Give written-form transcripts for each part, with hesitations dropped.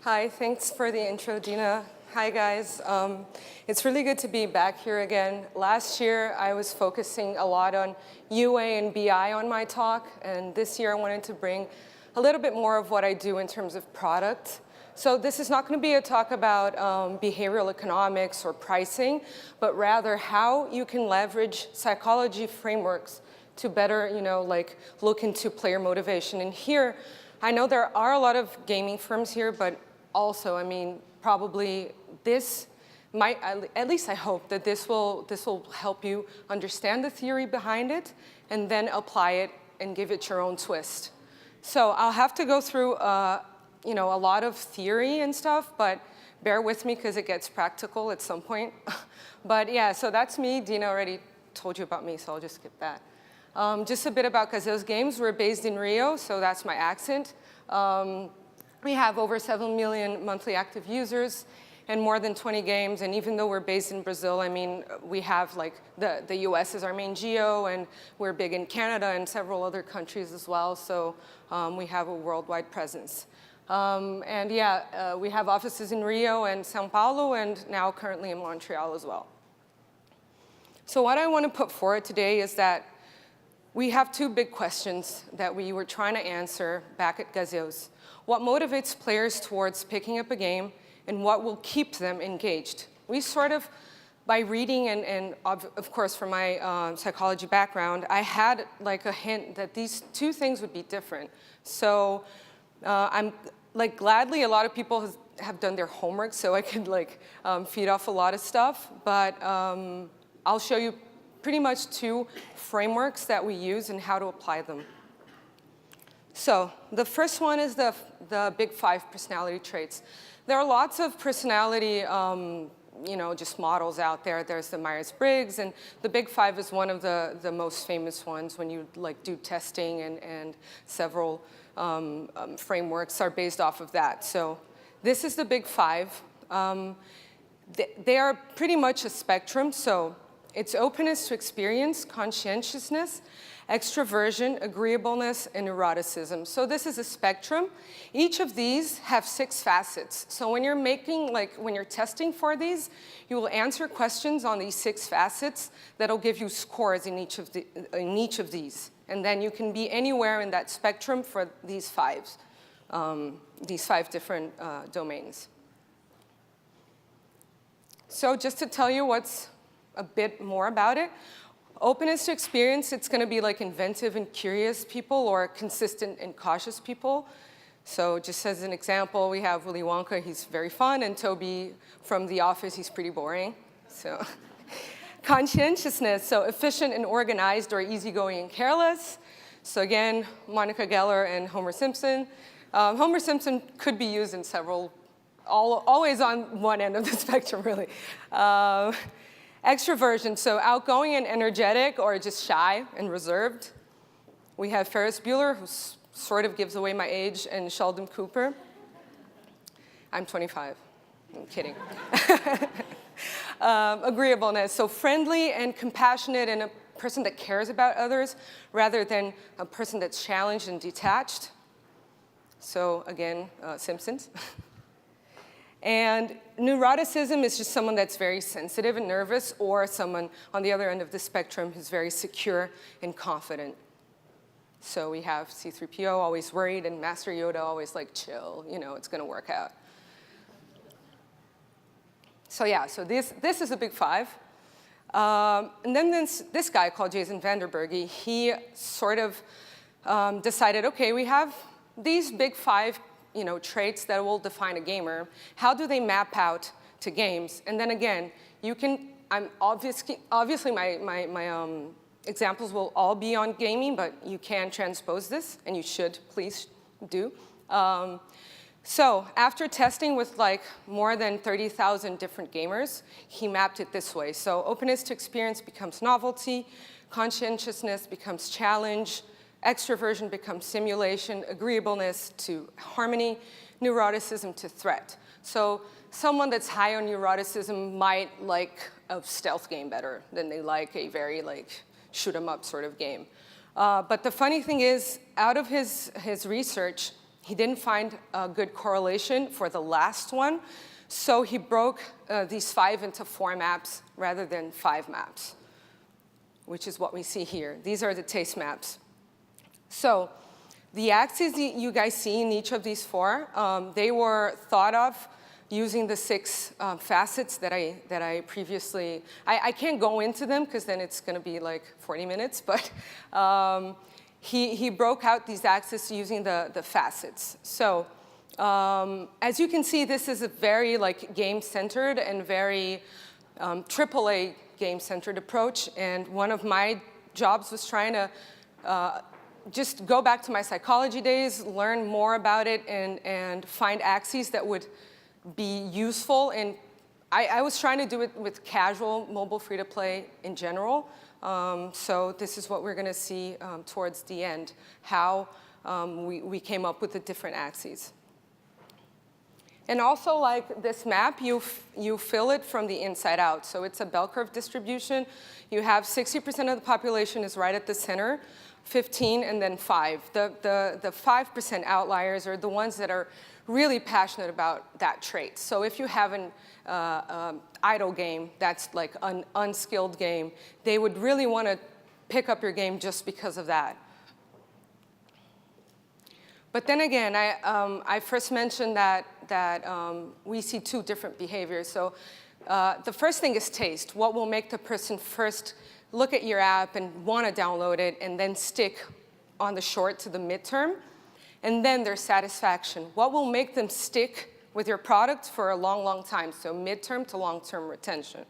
Hi, thanks for the intro, Dina. Hi, guys. It's really good to be back here again. Last year, I was focusing a lot on UA and BI on my talk, and this year I wanted to bring a little bit more of what I do in terms of product. So this is not going to be a talk about behavioral economics or pricing, but rather how you can leverage psychology frameworks to better, look into player motivation. And here, I know there are a lot of gaming firms here, but also, probably this might, at least I hope that this will help you understand the theory behind it and then apply it and give it your own twist. So I'll have to go through, a lot of theory and stuff, but bear with me because it gets practical at some point. But yeah, so that's me. Dina already told you about me, so I'll just skip that. Just a bit about Gazeus Games. We're based in Rio, so that's my accent. We have over 7 million monthly active users and more than 20 games. And even though we're based in Brazil, we have the US is our main geo, and we're big in Canada and several other countries as well. So we have a worldwide presence. We have offices in Rio and São Paulo, and now currently in Montreal as well. So what I want to put forward today is that we have two big questions that we were trying to answer back at Gazeus. What motivates players towards picking up a game, and what will keep them engaged? We sort of, by reading and of course from my psychology background, I had a hint that these two things would be different. So I'm gladly a lot of people have done their homework, so I could feed off a lot of stuff, but I'll show you pretty much two frameworks that we use and how to apply them. So the first one is the big 5 personality traits. There are lots of personality, just models out there. There's the Myers-Briggs, and the big 5 is one of the most famous ones when you do testing, and several frameworks are based off of that. So this is the big 5. They are pretty much a spectrum. So it's openness to experience, conscientiousness, extroversion, agreeableness, and neuroticism. So this is a spectrum. Each of these have 6 facets. So when you're when you're testing for these, you will answer questions on these 6 facets that'll give you scores in each of these. And then you can be anywhere in that spectrum for these 5 different domains. So just to tell you what's a bit more about it, openness to experience, it's going to be inventive and curious people, or consistent and cautious people. So just as an example, we have Willy Wonka, he's very fun, and Toby from The Office, he's pretty boring. So conscientiousness, so efficient and organized, or easygoing and careless. So again, Monica Geller and Homer Simpson. Homer Simpson could be used in several, always on one end of the spectrum, really. Extroversion, so outgoing and energetic, or just shy and reserved. We have Ferris Bueller, who sort of gives away my age, and Sheldon Cooper. I'm 25. I'm kidding. Agreeableness, so friendly and compassionate, and a person that cares about others rather than a person that's challenged and detached. So again, Simpsons. And neuroticism is just someone that's very sensitive and nervous, or someone on the other end of the spectrum who's very secure and confident. So we have C-3PO, always worried, and Master Yoda, always chill, it's going to work out. So yeah, so this is a big 5. And then this guy called Jason Vanderburgh, he sort of decided, okay, we have these big 5 traits that will define a gamer. How do they map out to games? And then again, you can, obviously my examples will all be on gaming, but you can transpose this, and you should, please do. So after testing with more than 30,000 different gamers, he mapped it this way. So openness to experience becomes novelty, conscientiousness becomes challenge, extroversion becomes simulation, agreeableness to harmony, neuroticism to threat. So someone that's high on neuroticism might like a stealth game better than they like a very shoot 'em up sort of game. But the funny thing is, out of his research, He didn't find a good correlation for the last one, so he broke these 5 into 4 maps rather than 5 maps, which is what we see here. These are the taste maps. So the axes you guys see in each of these 4, they were thought of using the 6 facets that I previously, I can't go into them because then it's going to be like 40 minutes, but he broke out these axes using the facets. So as you can see, this is a very like game-centered and very AAA game-centered approach. And one of my jobs was trying to just go back to my psychology days, learn more about it, and find axes that would be useful. And I was trying to do it with casual mobile free-to-play in general. So this is what we're going to see towards the end, how we came up with the different axes. And also, like this map, you fill it from the inside out. So it's a bell curve distribution. You have 60% of the population is right at the center, 15, and then 5. The 5% outliers are the ones that are really passionate about that trait. So if you have an idle game that's like an unskilled game, they would really want to pick up your game just because of that. But then again, I first mentioned that we see 2 different behaviors. So the first thing is taste. What will make the person first look at your app and want to download it and then stick on the short to the midterm? And then their satisfaction. What will make them stick with your product for a long, long time? So midterm to long-term retention.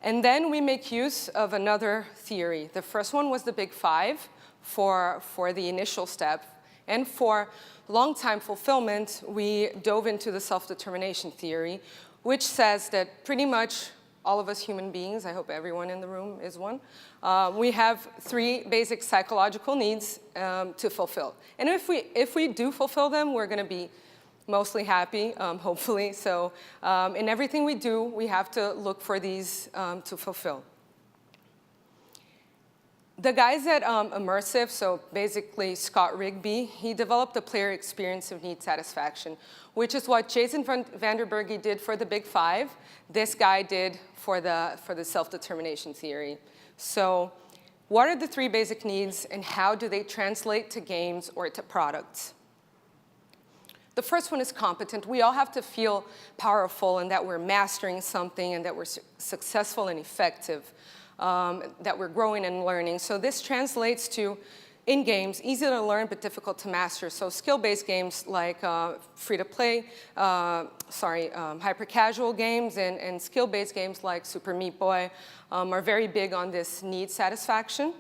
And then we make use of another theory. The first one was the big 5 for the initial step. And for long-time fulfillment, we dove into the self-determination theory, which says that pretty much all of us human beings, I hope everyone in the room is one, we have 3 basic psychological needs to fulfill. And if we do fulfill them, we're going to be mostly happy, hopefully. So in everything we do, we have to look for these to fulfill. The guys at Immersive, so basically Scott Rigby, he developed a player experience of need satisfaction, which is what Jason Vanderburgh did for the big 5. This guy did for the self-determination theory. So what are the 3 basic needs, and how do they translate to games or to products? The first one is competent. We all have to feel powerful and that we're mastering something and that we're successful and effective. That we're growing and learning. So this translates to, in games, easy to learn but difficult to master. So skill-based games like free-to-play, hyper-casual games, and skill-based games like Super Meat Boy are very big on this need satisfaction.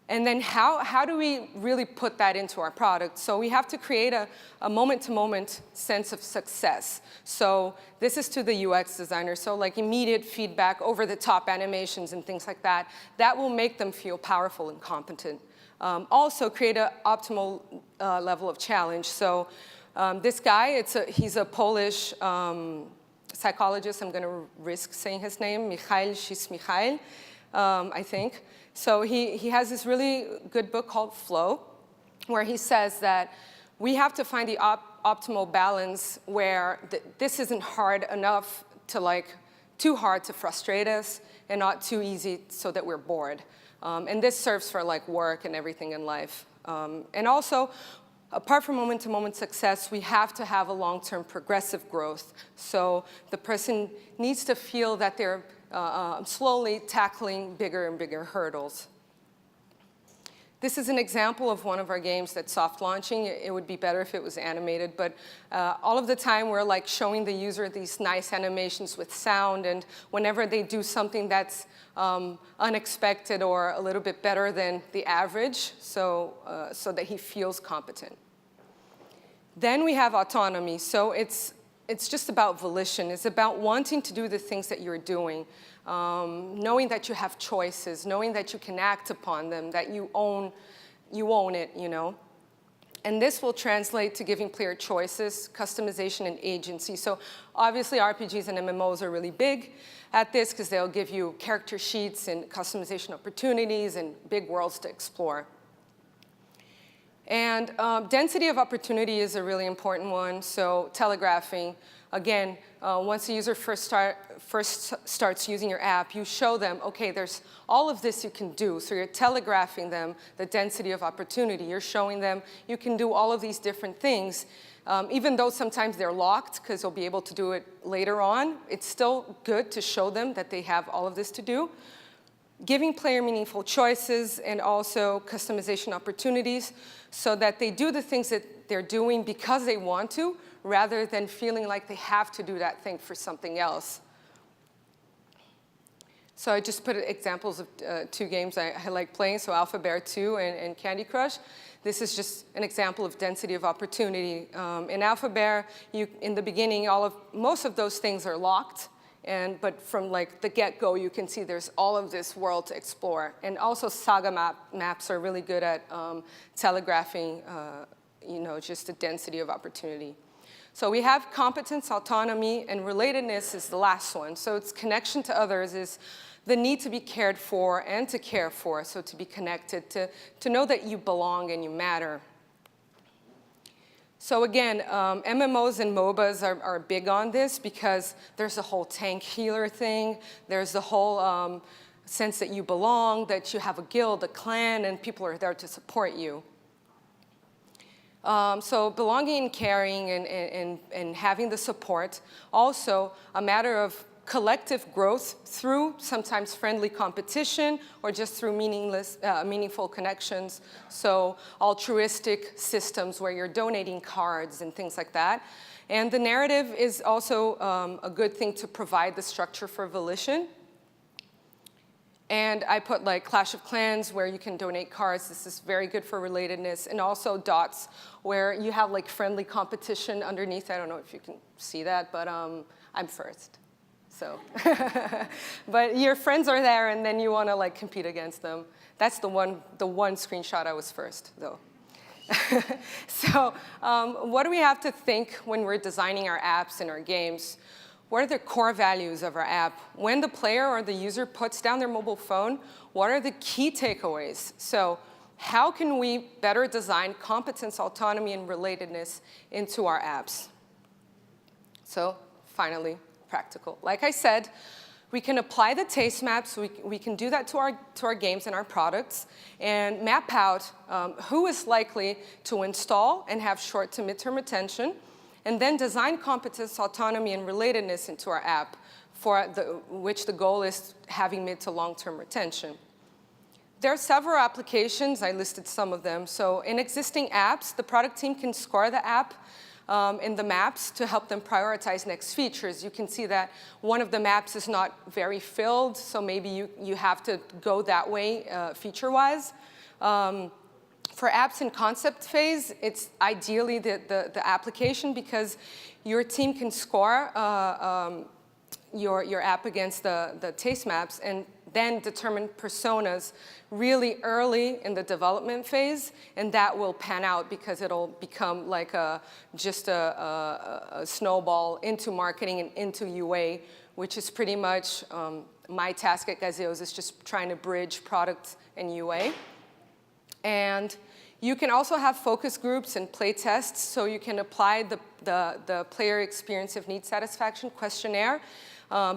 And then how do we really put that into our product? So we have to create a moment-to-moment sense of success. So this is to the UX designer. So like immediate feedback, over-the-top animations and things like that. That will make them feel powerful and competent. Also create an optimal level of challenge. So this guy, he's a Polish psychologist. I'm going to risk saying his name, Michał Csikszentmihalyi, I think. So he has this really good book called Flow, where he says that we have to find the optimal balance where this isn't hard enough to too hard to frustrate us and not too easy so that we're bored. And this serves for like work and everything in life. And also, apart from moment-to-moment success, we have to have a long-term progressive growth. So the person needs to feel that they're slowly tackling bigger and bigger hurdles. This is an example of one of our games that's soft launching. It would be better if it was animated, but all of the time we're like showing the user these nice animations with sound, and whenever they do something that's unexpected or a little bit better than the average, so that he feels competent. Then we have autonomy. So it's just about volition. It's about wanting to do the things that you're doing, knowing that you have choices, knowing that you can act upon them, that you own it, you know. And this will translate to giving player choices, customization, and agency. So obviously RPGs and MMOs are really big at this because they'll give you character sheets and customization opportunities and big worlds to explore. And density of opportunity is a really important one. So telegraphing, again, once the user first starts using your app, you show them, okay, there's all of this you can do. So you're telegraphing them the density of opportunity. You're showing them you can do all of these different things. Even though sometimes they're locked because they'll be able to do it later on, it's still good to show them that they have all of this to do. Giving player meaningful choices and also customization opportunities so that they do the things that they're doing because they want to, rather than feeling like they have to do that thing for something else. So I just put examples of 2 games I like playing, so Alpha Bear 2 and Candy Crush. This is just an example of density of opportunity. In Alpha Bear, in the beginning, most of those things are locked. But from like the get-go, you can see there's all of this world to explore. And also Saga maps are really good at telegraphing just the density of opportunity. So we have competence, autonomy, and relatedness is the last one. So it's connection to others is the need to be cared for and to care for, so to be connected, to know that you belong and you matter. So again, MMOs and MOBAs are big on this because there's a whole tank healer thing. There's the whole sense that you belong, that you have a guild, a clan, and people are there to support you. So belonging and caring and having the support. Also a matter of collective growth through sometimes friendly competition or just through meaningful connections. So altruistic systems where you're donating cards and things like that. And the narrative is also a good thing to provide the structure for volition. And I put like Clash of Clans where you can donate cards. This is very good for relatedness. And also dots where you have like friendly competition underneath. I don't know if you can see that, but I'm first. So, but your friends are there and then you want to like compete against them. That's the one screenshot I was first though. So what do we have to think when we're designing our apps and our games? What are the core values of our app? When the player or the user puts down their mobile phone, what are the key takeaways? So how can we better design competence, autonomy, and relatedness into our apps? So finally, practical. Like I said, we can apply the taste maps. We can do that to our games and our products and map out who is likely to install and have short to midterm retention, and then design competence, autonomy, and relatedness into our app, for which the goal is having mid to long-term retention. There are several applications. I listed some of them. So in existing apps, the product team can score the app in the maps to help them prioritize next features. You can see that one of the maps is not very filled, so maybe you have to go that way feature-wise. For apps in concept phase, it's ideally the application because your team can score your app against the taste maps and then determine personas really early in the development phase, and that will pan out because it'll become like just a snowball into marketing and into UA, which is pretty much my task at Gazeus, is just trying to bridge product and UA. And you can also have focus groups and play tests, so you can apply the player experience of need satisfaction questionnaire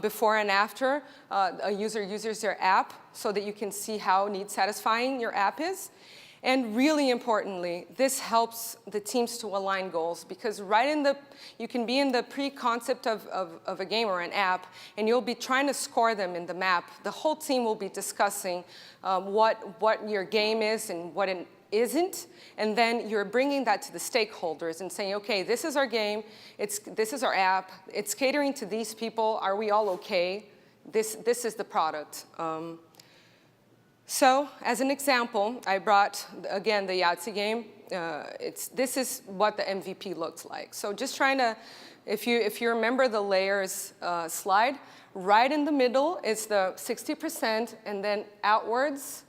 before and after a user uses your app so that you can see how need satisfying your app is. And really importantly, this helps the teams to align goals because you can be in the pre-concept of a game or an app and you'll be trying to score them in the map. The whole team will be discussing what your game is and what it isn't, and then you're bringing that to the stakeholders and saying, okay, this is our game, this is our app, it's catering to these people, are we all okay? This is the product. So, as an example, I brought, again, the Yahtzee game. This is what the MVP looks like. So just trying to, if you remember the layers slide, right in the middle is the 60%, and then outwards,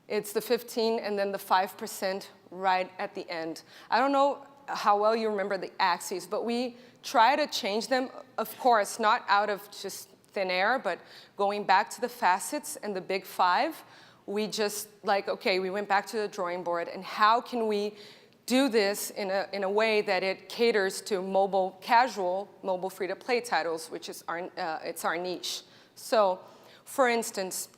it's the 15, and then the 5% right at the end. I don't know how well you remember the axes, but we try to change them, of course, not out of just thin air, but going back to the facets and the big 5, we just like, okay, we went back to the drawing board, and how can we do this in a way that it caters to mobile casual, mobile free-to-play titles, which is it's our niche. So, for instance,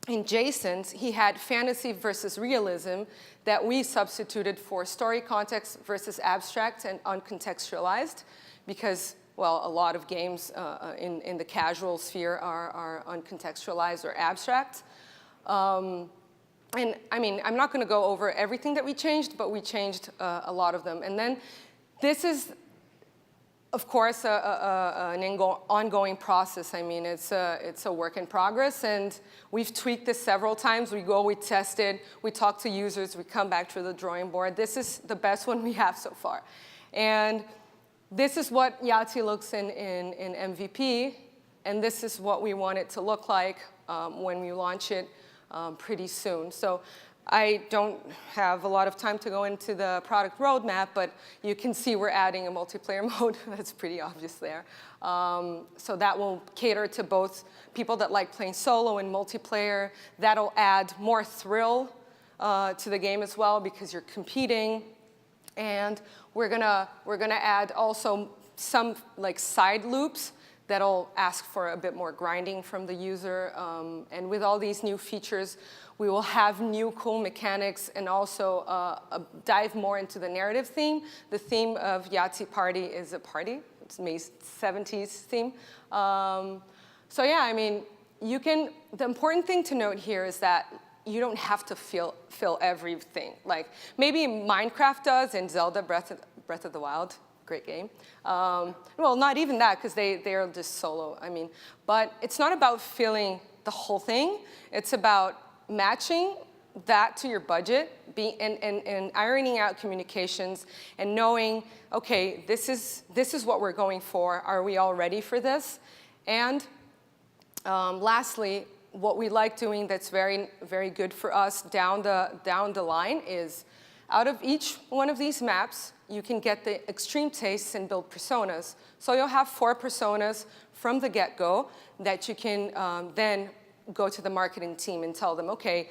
in Jason's, he had fantasy versus realism that we substituted for story context versus abstract and uncontextualized, because, well, a lot of games in the casual sphere are uncontextualized or abstract. And I mean, I'm not going to go over everything that we changed, but we changed a lot of them. And then this is, of course, an ongoing process. I mean, it's a work in progress, and we've tweaked this several times. We go, we test it, we talk to users, we come back to the drawing board. This is the best one we have so far. And this is what Yahtzee looks in MVP, and this is what we want it to look like when we launch it pretty soon. So I don't have a lot of time to go into the product roadmap, but you can see we're adding a multiplayer mode. That's pretty obvious there. So that will cater to both people that like playing solo and multiplayer. That'll add more thrill to the game as well, because you're competing. And we're gonna add also some like side loops that'll ask for a bit more grinding from the user. And with all these new features, we will have new cool mechanics, and also dive more into the narrative theme. The theme of Yahtzee Party is a party. It's May's 70s theme. So yeah, I mean, the important thing to note here is that you don't have to fill everything. Like maybe Minecraft does, and Zelda Breath of the Wild. Great game. Well, not even that, because they are just solo. I mean, but it's not about filling the whole thing. It's about matching that to your budget, and ironing out communications, and knowing, okay, this is what we're going for. Are we all ready for this? And lastly, what we like doing that's very, very good for us down the line is, out of each one of these maps, you can get the extreme tastes and build personas. So you'll have 4 personas from the get-go that you can then go to the marketing team and tell them, okay,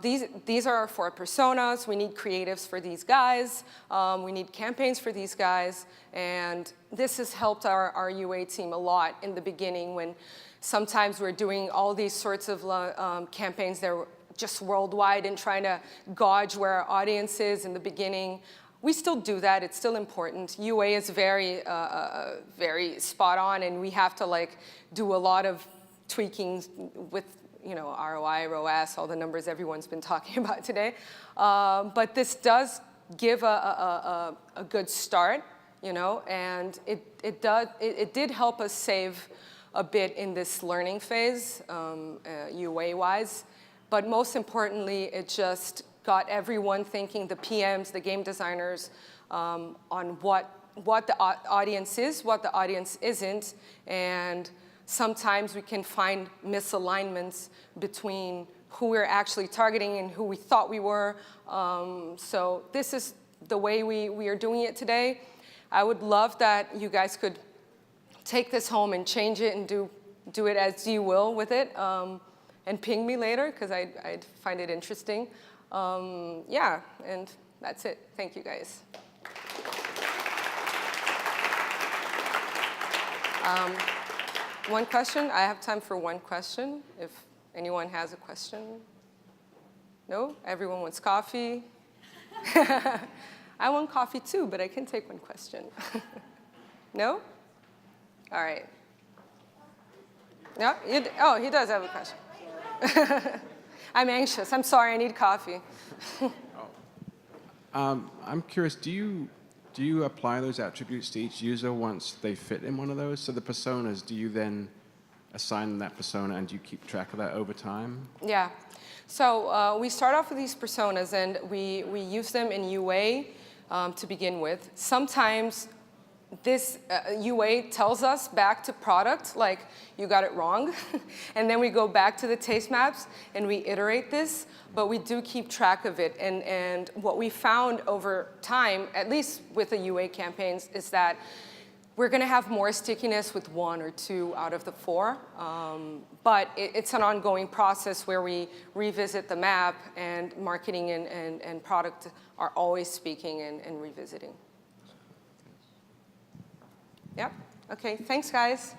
these are our 4 personas. We need creatives for these guys. We need campaigns for these guys. And this has helped our UA team a lot in the beginning, when sometimes we're doing all these sorts of campaigns that were just worldwide and trying to gauge where our audience is in the beginning. We still do that. It's still important. UA is very, very spot on, and we have to like do a lot of tweaking with, you know, ROI, ROAS, all the numbers everyone's been talking about today. But this does give a good start, you know, and it did help us save a bit in this learning phase, UA-wise. But most importantly, it just got everyone thinking, the PMs, the game designers, on what the audience is, what the audience isn't, and sometimes we can find misalignments between who we're actually targeting and who we thought we were. So this is the way we are doing it today. I would love that you guys could take this home and change it and do it as you will with it. And ping me later, because I'd find it interesting. Yeah, and that's it. Thank you, guys. One question. I have time for one question, if anyone has a question. No? Everyone wants coffee? I want coffee too, but I can take one question. No? All right. No? Oh, he does have a question. I'm anxious. I'm sorry. I need coffee. I'm curious. Do you apply those attributes to each user once they fit in one of those? So the personas, do you then assign that persona, and do you keep track of that over time? Yeah. So we start off with these personas, and we use them in UA to begin with. Sometimes this UA tells us back to product, like, you got it wrong. And then we go back to the taste maps and we iterate this, but we do keep track of it. And what we found over time, at least with the UA campaigns, is that We're going to have more stickiness with 1 or 2 out of the 4, but it's an ongoing process where we revisit the map, and marketing and product are always speaking and revisiting. Yep. Okay, thanks, guys.